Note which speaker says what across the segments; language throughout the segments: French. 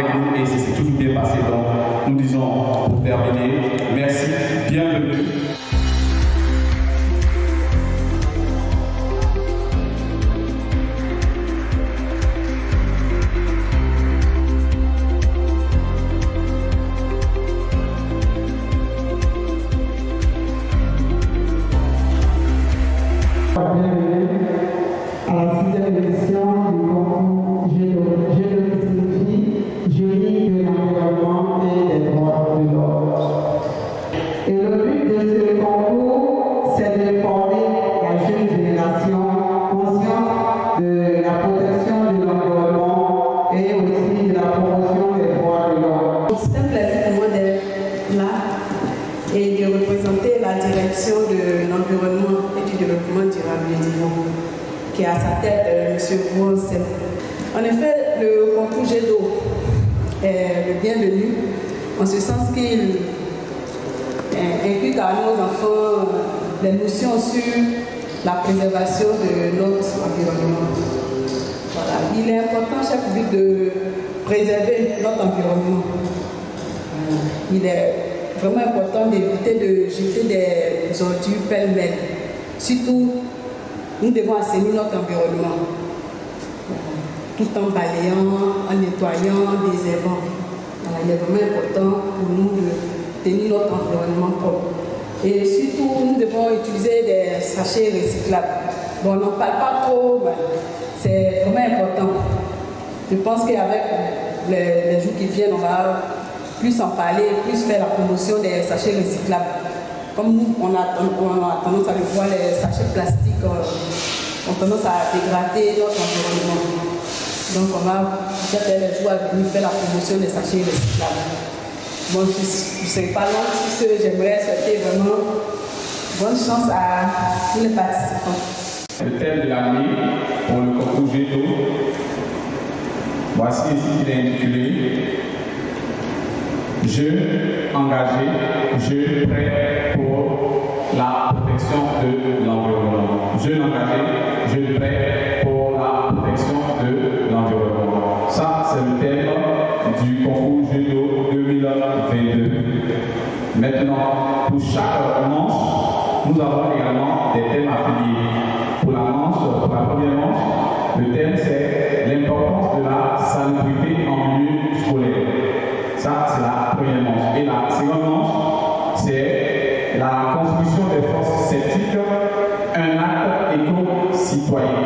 Speaker 1: avec nous et c'est toujours bien passé. Donc, nous disons pour terminer, merci, bienvenue.
Speaker 2: À la 6e édition du concours Géologie, génie de l'environnement et des droits de l'homme. Et le but de ce concours, c'est de former la jeune génération consciente de la protection de l'environnement et aussi de la promotion des droits de l'homme.
Speaker 3: C'est un plaisir pour moi d'être là et de représenter la direction de l'environnement et du développement durable du Niveau, qui a à sa tête M. Bouansel. En effet, le concours Jet d'eau est le bienvenu, en ce sens qu'il inculque à nos enfants des notions sur la préservation de notre environnement. Voilà. Il est important, cher public, de préserver notre environnement. Il est vraiment important d'éviter de jeter des ordures pêle-mêle. Surtout, nous devons assainir notre environnement, tout en balayant, en nettoyant, désherbant. Voilà, il est vraiment important pour nous de tenir notre environnement propre. Et surtout, nous devons utiliser des sachets recyclables. Bon, on n'en parle pas trop, mais c'est vraiment important. Je pense qu'avec les jours qui viennent, on va plus en parler, plus faire la promotion des sachets recyclables. Comme nous, on a tendance à le voir, les sachets plastiques ont tendance à dégrader notre environnement. Donc on va faire les jours à venir faire la promotion des sachets recyclables. Bon, je ne serai pas long, puisque j'aimerais souhaiter vraiment bonne chance à tous les participants.
Speaker 1: Le thème de l'année pour le concours Jet d'eau, voici ici qu'il est intitulé Jeux engagés, jeux prêts pour la protection de l'environnement. Jeux engagés, jeux prêts pour la protection de l'environnement. Ça, c'est le thème du concours Jet d'eau 2022. Maintenant, pour chaque manche, nous avons également des thèmes affiliés. Pour la première manche, le thème c'est l'importance de la salubrité en milieu scolaire. Ça, c'est la première manche. Et la seconde manche, c'est la construction des forces sceptiques, un acte éco-citoyen.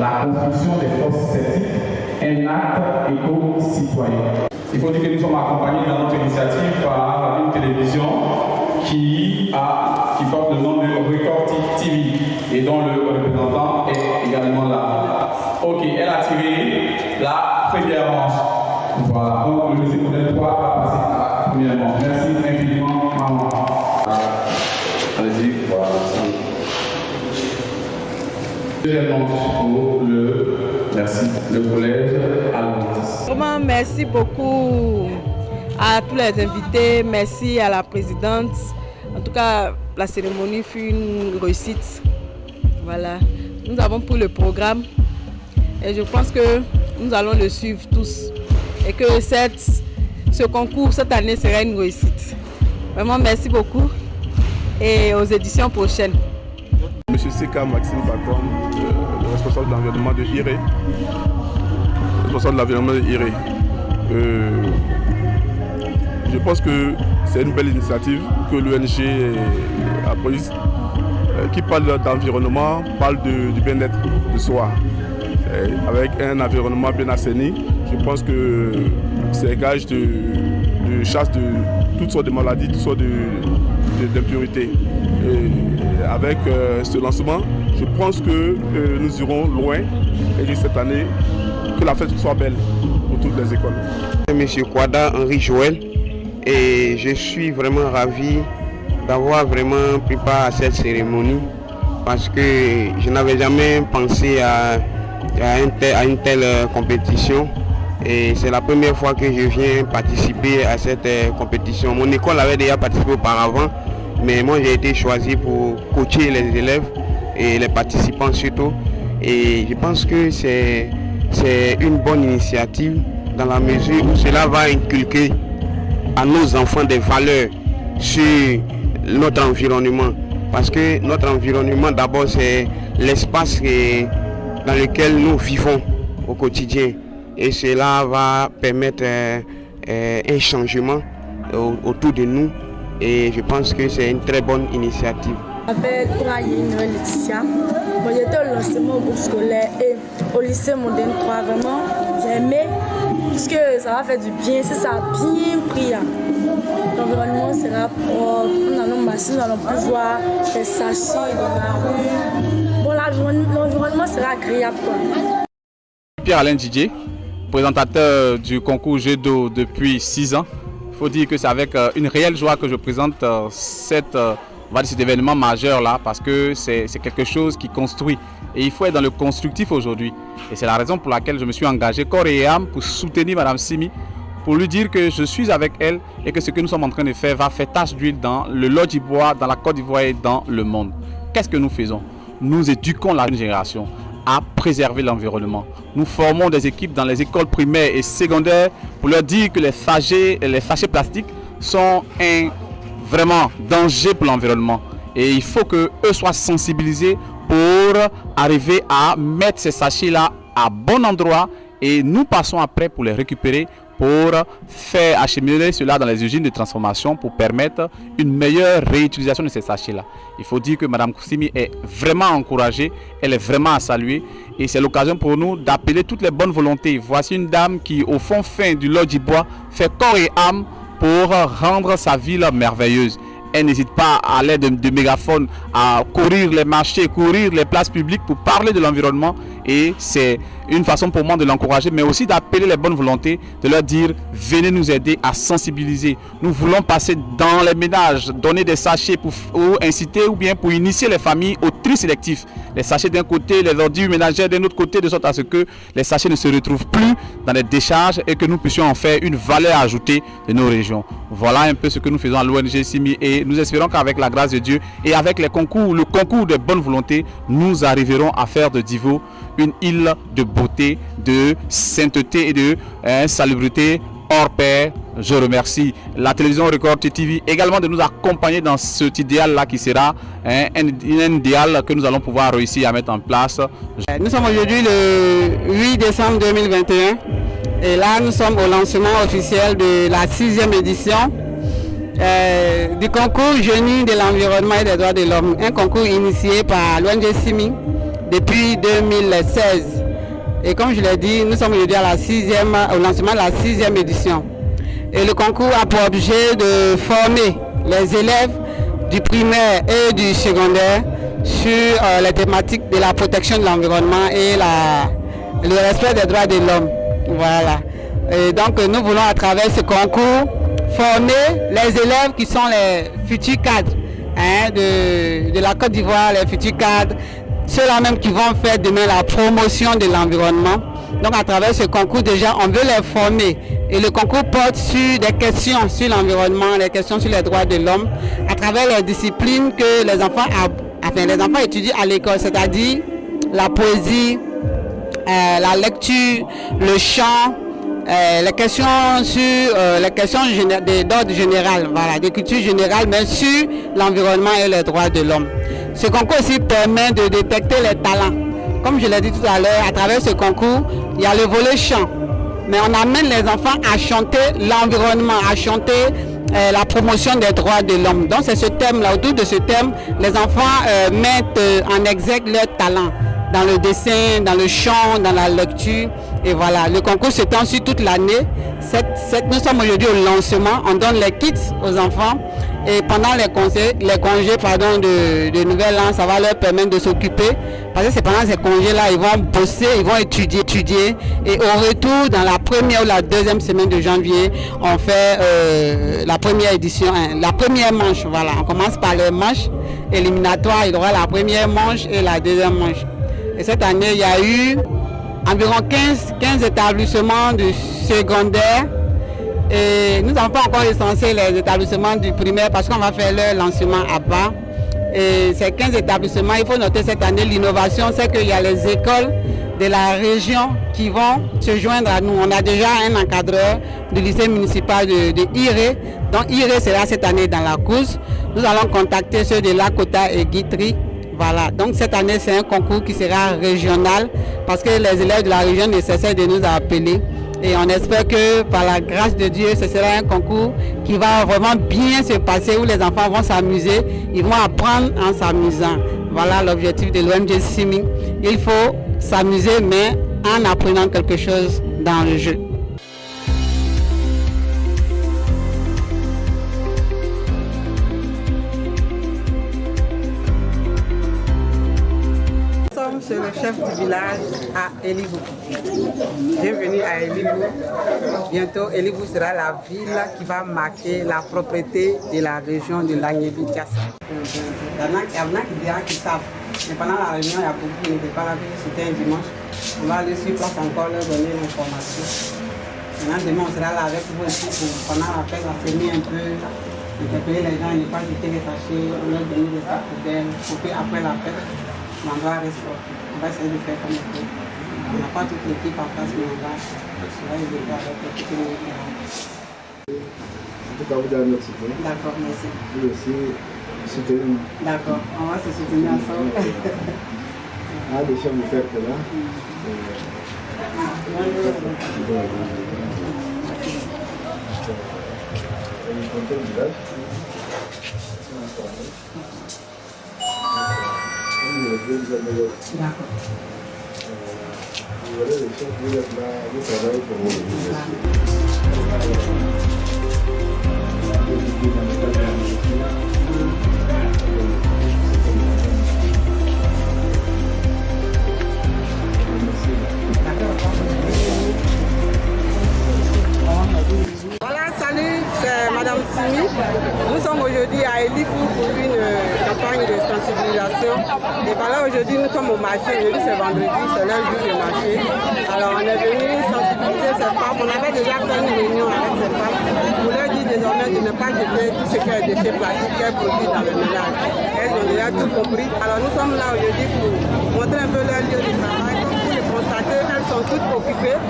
Speaker 1: La construction des forces sceptiques, un acte éco-citoyen. Il faut dire que nous sommes accompagnés dans notre initiative par une télévision qui porte le nom de Record TV et dont le représentant est également là. Ok, elle a tiré la première manche. Voilà, donc le monsieur Poudel 3 a passé à la première manche. Merci infiniment, maman. Allez-y, voilà. Deuxième manche pour le collège Almontis.
Speaker 4: Vraiment, merci beaucoup à tous les invités, merci à la présidente. En tout cas, la cérémonie fut une réussite. Voilà, nous avons pris le programme et je pense que nous allons le suivre tous. Et que ce concours, cette année, sera une réussite. Vraiment, merci beaucoup et aux éditions prochaines.
Speaker 5: Monsieur Seka Maxime Bacon, le responsable de l'environnement de IRE. Responsable de l'environnement de IRE. Je pense que c'est une belle initiative que l'ONG a prise, qui parle d'environnement, parle du bien-être de soi. Avec un environnement bien assaini, je pense que c'est gage de chasse de toutes sortes de maladies, toutes sortes d'impuretés. Avec ce lancement, je pense que nous irons loin et cette année, que la fête soit belle pour toutes les écoles.
Speaker 6: Monsieur Kwada Henri Joël, et je suis vraiment ravi d'avoir vraiment pris part à cette cérémonie parce que je n'avais jamais pensé à une telle compétition et c'est la première fois que je viens participer à cette compétition. Mon école avait déjà participé auparavant, mais moi j'ai été choisi pour coacher les élèves et les participants surtout, et je pense que c'est une bonne initiative dans la mesure où cela va inculquer à nos enfants des valeurs sur notre environnement. Parce que notre environnement, d'abord, c'est l'espace dans lequel nous vivons au quotidien. Et cela va permettre un changement autour de nous. Et je pense que c'est une très bonne initiative.
Speaker 7: Je m'appelle Kourayine Laetitia. Moi, j'étais au lancement au groupe scolaire et au lycée Modène 3. Vraiment, j'ai aimé puisque ça va faire du bien. Si ça a bien pris, l'environnement sera propre. Nous allons marcher, nous allons plus voir les sachets dans la rue. Bon, l'environnement sera agréable, quoi.
Speaker 8: Pierre-Alain Didier, présentateur du concours Jet d'eau depuis 6 ans. Il faut dire que c'est avec une réelle joie que je présente cet événement majeur là, parce que c'est quelque chose qui construit et il faut être dans le constructif aujourd'hui. Et c'est la raison pour laquelle je me suis engagé corps et âme pour soutenir Madame Simi, pour lui dire que je suis avec elle et que ce que nous sommes en train de faire va faire tache d'huile dans le Lodjibois, dans la Côte d'Ivoire et dans le monde. Qu'est-ce que nous faisons? Nous éduquons la jeune génération à préserver l'environnement. Nous formons des équipes dans les écoles primaires et secondaires pour leur dire que les sachets plastiques sont un vraiment danger pour l'environnement. Et il faut qu'eux soient sensibilisés pour arriver à mettre ces sachets-là à bon endroit et nous passons après pour les récupérer, pour faire acheminer cela dans les usines de transformation pour permettre une meilleure réutilisation de ces sachets-là. Il faut dire que Mme Simi est vraiment encouragée, elle est vraiment à saluer et c'est l'occasion pour nous d'appeler toutes les bonnes volontés. Voici une dame qui, au fond fin du Lodjibois, fait corps et âme pour rendre sa ville merveilleuse. Elle n'hésite pas à l'aide de mégaphones à courir les marchés, courir les places publiques pour parler de l'environnement et c'est une façon pour moi de l'encourager mais aussi d'appeler les bonnes volontés, de leur dire venez nous aider à sensibiliser. Nous voulons passer dans les ménages, donner des sachets pour inciter ou bien pour initier les familles au tri sélectif. Les sachets d'un côté, les ordures ménagères d'un autre côté, de sorte à ce que les sachets ne se retrouvent plus dans les décharges et que nous puissions en faire une valeur ajoutée de nos régions. Voilà un peu ce que nous faisons à l'ONG Simi et nous espérons qu'avec la grâce de Dieu et avec le concours de bonne volonté, nous arriverons à faire de Divo une île de beauté, de sainteté et de salubrité hors pair. Je remercie la télévision Record TV également de nous accompagner dans cet idéal-là qui sera un idéal que nous allons pouvoir réussir à mettre en place.
Speaker 2: Nous sommes aujourd'hui le 8 décembre 2021 et là nous sommes au lancement officiel de la 6e édition du concours Génie de l'environnement et des droits de l'homme, un concours initié par l'ONG Simi depuis 2016. Et comme je l'ai dit, nous sommes aujourd'hui au lancement de la 6e édition. Et le concours a pour objet de former les élèves du primaire et du secondaire sur les thématiques de la protection de l'environnement et le respect des droits de l'homme. Voilà. Et donc nous voulons à travers ce concours former les élèves qui sont les futurs cadres de la Côte d'Ivoire, les futurs cadres, ceux-là même qui vont faire demain la promotion de l'environnement. Donc à travers ce concours déjà on veut les former et le concours porte sur des questions sur l'environnement, des questions sur les droits de l'homme à travers les disciplines que les enfants étudient à l'école, c'est-à-dire la poésie, la lecture, le chant, les questions sur les questions d'ordre général, voilà, de culture générale, mais sur l'environnement et les droits de l'homme. Ce concours aussi permet de détecter les talents. Comme je l'ai dit tout à l'heure, à travers ce concours, il y a le volet chant. Mais on amène les enfants à chanter l'environnement, à chanter la promotion des droits de l'homme. Donc c'est ce thème-là, autour de ce thème, les enfants mettent en exergue leurs talents dans le dessin, dans le chant, dans la lecture. Et voilà, le concours s'étend sur toute l'année. Nous sommes aujourd'hui au lancement, on donne les kits aux enfants et pendant les congés de Nouvel An, ça va leur permettre de s'occuper parce que c'est pendant ces congés-là, ils vont bosser, ils vont étudier et au retour, dans la première ou la deuxième semaine de janvier, on fait la première édition, la première manche, voilà, on commence par les manches éliminatoires, il y aura la première manche et la deuxième manche. Et cette année, il y a eu environ 15 établissements du secondaire et nous n'avons pas encore recensé les établissements du primaire parce qu'on va faire leur lancement à bas. Et ces 15 établissements, il faut noter cette année, l'innovation, c'est qu'il y a les écoles de la région qui vont se joindre à nous. On a déjà un encadreur du lycée municipal de Iré. Donc Iré sera cette année dans la course. Nous allons contacter ceux de Lakota et Guitry. Voilà, donc cette année c'est un concours qui sera régional parce que les élèves de la région ne cessent de nous appeler. Et on espère que par la grâce de Dieu, ce sera un concours qui va vraiment bien se passer, où les enfants vont s'amuser, ils vont apprendre en s'amusant. Voilà l'objectif de l'ONG CIMI. Il faut s'amuser, mais en apprenant quelque chose dans le jeu.
Speaker 9: C'est le chef du village à Elibou. Bienvenue à Elibou. Bientôt, Elibou sera la ville qui va marquer la propriété de la région de l'Agnébi-Tiassa. Il y en a qui diront qu'ils savent. Mais pendant la réunion, il y a beaucoup qui n'étaient pas là, c'était un dimanche. On va aller sur place encore leur donner l'information. Maintenant, demain, on sera là avec vous aussi pour, pendant la fête, enseigner un peu, interpeller les gens, ne pas jeter les sachets, on leur donner des sacs poubelles, pour qu'après la fête, l'endroit reste propre. On va essayer de faire comme il faut. On n'a pas toute l'équipe en place, mais on va aider avec l'équipe.
Speaker 10: En tout cas, vous avez notre soutien.
Speaker 9: D'accord, merci.
Speaker 10: Vous aussi, soutenez-nous.
Speaker 9: D'accord, on va se soutenir ensemble.
Speaker 10: Ah, les chefs vous faites là.
Speaker 9: D'accord.
Speaker 10: Vous voyez, les chefs, vous êtes là, vous travaillez pour vous.
Speaker 9: Voilà, salut, c'est Madame Simi. Nous sommes aujourd'hui à Elibou pour une campagne de sensibilisation. Et voilà, aujourd'hui nous sommes au marché. Aujourd'hui c'est vendredi, c'est l'heure du marché. Alors on est venu sensibiliser ces femmes. On avait déjà fait une réunion avec ces femmes pour leur dire désormais de ne pas jeter tout ce qui est déchets plastiques qu'elles produisent dans le ménage. Elles ont déjà tout compris. Alors nous sommes là aujourd'hui pour montrer un peu leur lieu de travail. Comme vous le constatez, elles sont toutes occupées,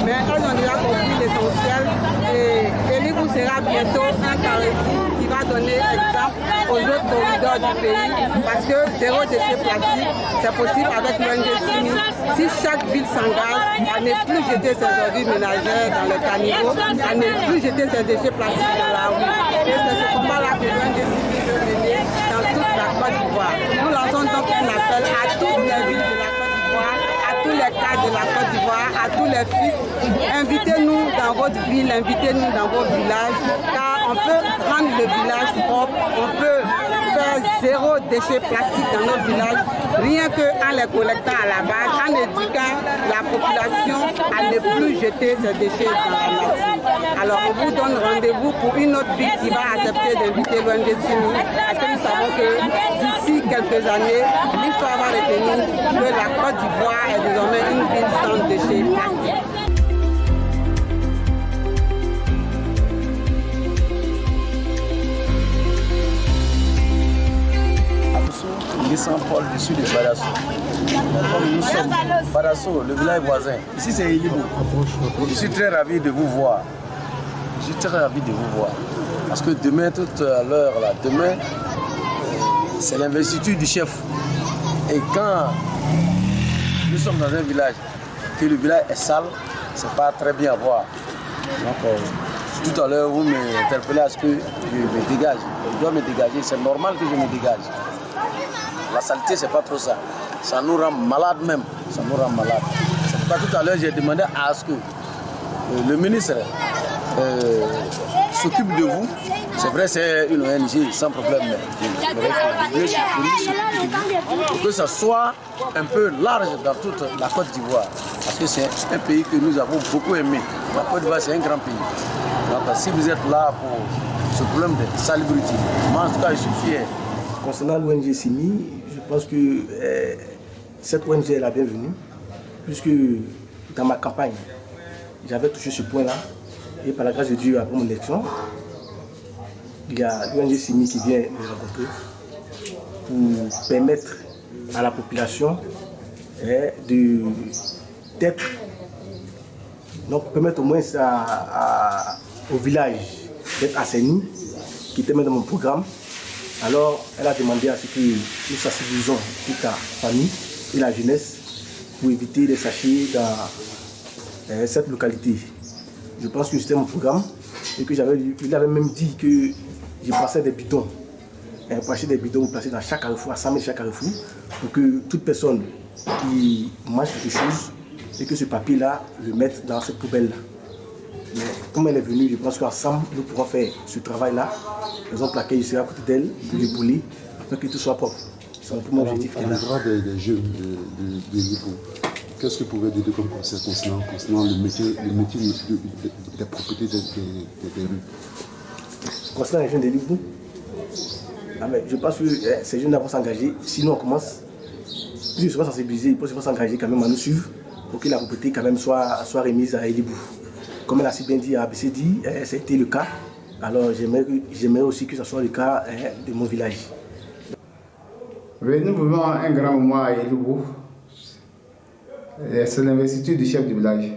Speaker 9: mais elles ont déjà compris l'essentiel. Et Elibou sera bientôt un carrefour qui va donner exemple aux autres corridors du pays parce que zéro déchet plastique, c'est possible avec l'ONG CIMI. Si chaque ville s'engage à ne plus jeter ses ordures ménagères dans le caniveau, à ne plus jeter ses déchets plastiques dans la rue. Et c'est ce combat-là que l'ONG CIMI veut mener dans toute la Côte d'Ivoire. Nous lançons donc un appel à toutes les villes de la Côte d'Ivoire, à tous les cadres de la Côte d'Ivoire, à tous les fils. Invitez-nous dans votre ville, invitez-nous dans vos villages, car on peut rendre le village propre, on peut faire zéro déchet plastique dans nos villages, rien qu'en les collectant à la base, en éduquant la population à ne plus jeter ces déchets dans la nature. Alors on vous donne rendez-vous pour une autre ville qui va accepter d'inviter l'ONG CIMI, parce que nous savons que d'ici quelques années, l'histoire va retenir que la Côte d'Ivoire est désormais une ville sans déchets plastiques.
Speaker 11: Saint-Paul, je suis de Badasso. Comme nous sommes Badasso, le village voisin. Ici c'est Elibou. Je suis très ravi de vous voir. Je suis très ravi de vous voir. Parce que demain, tout à l'heure, demain, c'est l'investiture du chef. Et quand nous sommes dans un village, que le village est sale, c'est pas très bien à voir. Donc, tout à l'heure, vous m'interpellez à ce que je me dégage. Je dois me dégager, c'est normal que je me dégage. La saleté, c'est pas trop ça. Ça nous rend malade même. Ça nous rend malade. C'est pourquoi tout à l'heure, j'ai demandé à ce que le ministre s'occupe de vous. C'est vrai, c'est une ONG sans problème, mais pour que ça soit un peu large dans toute la Côte d'Ivoire. Parce que c'est un pays que nous avons beaucoup aimé. La Côte d'Ivoire, c'est un grand pays. Donc, si vous êtes là pour ce problème de salubrité, moi, en tout cas, je suis fier.
Speaker 10: Concernant l'ONG CIMI, je pense que cette ONG est la bienvenue, puisque dans ma campagne, j'avais touché ce point-là, et par la grâce de Dieu, après mon élection, il y a l'ONG CIMI qui vient me rencontrer pour permettre à la population de peut-être, donc permettre au moins au village d'être assaini, qui était même dans mon programme. Alors, elle a demandé à ce que nous sensibilisons toute la famille et la jeunesse pour éviter les sachets dans cette localité. Je pense que c'était mon programme et que il avait même dit que je passais des bidons. Pour acheter des bidons placés dans chaque carrefour, à 100 000 chaque carrefour, pour que toute personne qui mange quelque chose et que ce papier-là le mette dans cette poubelle-là. Mais comme elle est venue, je pense qu'ensemble, nous pourrons faire ce travail-là. Par exemple, laquelle je serai à côté d'elle, de l'épauler, afin que tout soit propre. C'est mon objectif.
Speaker 12: À l'endroit des jeunes de l'Ibo, qu'est-ce que vous pouvez dire comme conseil concernant le métier des propriétés des rues?
Speaker 10: Concernant les jeunes de l'Ibo, je pense que ces jeunes vont s'engager. Sinon, on commence. Si je serai sensibilisé, ils peuvent s'engager quand même à nous suivre pour que la propriété quand même soit remise à Elibou. Comme elle a si bien dit à ABCD, ça a été le cas. Alors j'aimerais aussi que ce soit le cas de mon village.
Speaker 13: Oui, nous vivons un grand moment à Elibou. C'est l'investiture du chef du village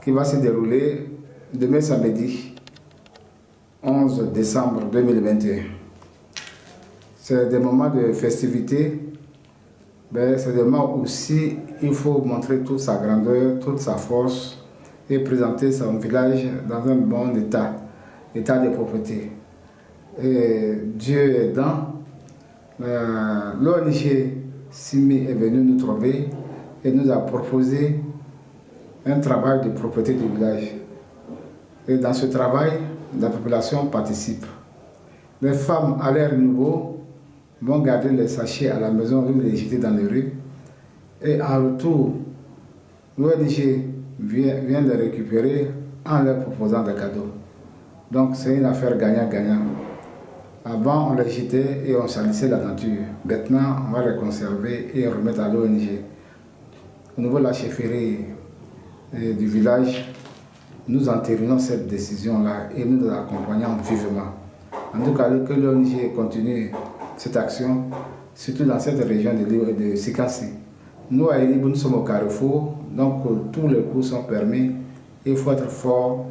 Speaker 13: qui va se dérouler demain samedi 11 décembre 2021. C'est des moments de festivité, mais c'est des moments aussi il faut montrer toute sa grandeur, toute sa force et présenter son village dans un bon état de propreté. Et Dieu aidant, l'ONG Simi est venu nous trouver et nous a proposé un travail de propreté du village. Et dans ce travail, la population participe. Les femmes à leur niveau vont garder les sachets à la maison ou les jeter dans les rues. Et en retour, l'ONG vient de récupérer en leur proposant des cadeaux. Donc c'est une affaire gagnant-gagnant. Avant, on les jetait et on salissait la nature. Maintenant, on va les conserver et remettre à l'ONG. Au niveau de la chefferie du village, nous entérinons cette décision-là et nous l'accompagnons vivement. En tout cas, que l'ONG continue cette action, surtout dans cette région de Sikassi. Nous, à Elibou, nous sommes au carrefour, donc tous les coups sont permis. Il faut être fort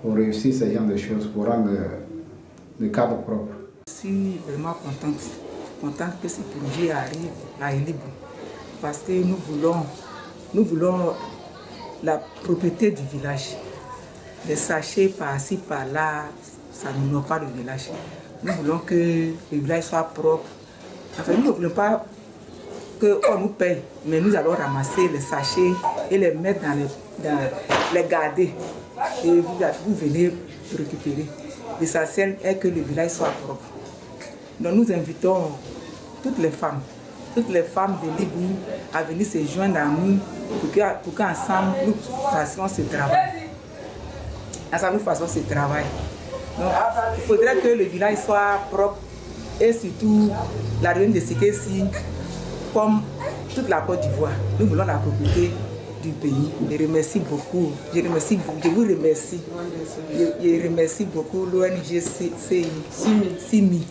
Speaker 13: pour réussir ce genre de choses, pour rendre le cadre propre.
Speaker 14: Je suis vraiment contente que ce projet arrive à Elibou, parce que nous voulons la propriété du village. Les sachets par-ci, par-là, ça ne nourrit pas le village. Nous voulons que le village soit propre. Enfin, nous ne voulons pas qu'on nous paye, mais nous allons ramasser les sachets et les mettre les garder. Et vous venez récupérer. L'essentiel est que le village soit propre. Donc nous invitons toutes les femmes de Libou à venir se joindre à nous pour qu'ensemble nous fassions ce travail. Donc, il faudrait que le village soit propre et surtout la région de Sikassi, comme toute la Côte d'Ivoire. Nous voulons la propriété du pays. Je remercie beaucoup. Je vous remercie. Je remercie beaucoup l'ONG Simi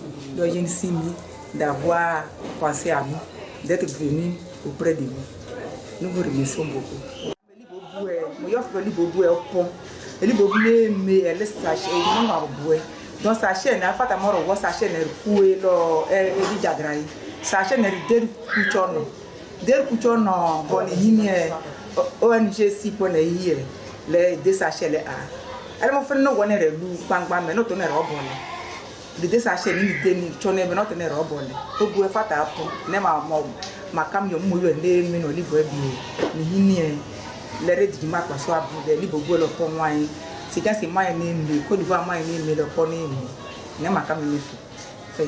Speaker 14: d'avoir pensé à nous, d'être venu auprès de nous. Nous vous remercions beaucoup. Donc sachet n'a pas tellement revoir sachet n'est coué lo et diagramme sachet n'est del kuchono bon yini ONG si pone yi les deux sachets les a elle m'a fait no wona relu pangba mais no to ne robole les deux sachets ni deni chone mais no to ne robole to bu fata po ne ma kam yo mu yo ne mi no libo bi ni yini les redi ma kwa so abu de libo go lo po wan Sikassi mai ni Côte d'Ivoire mai ni le poni ni ma kam ni fait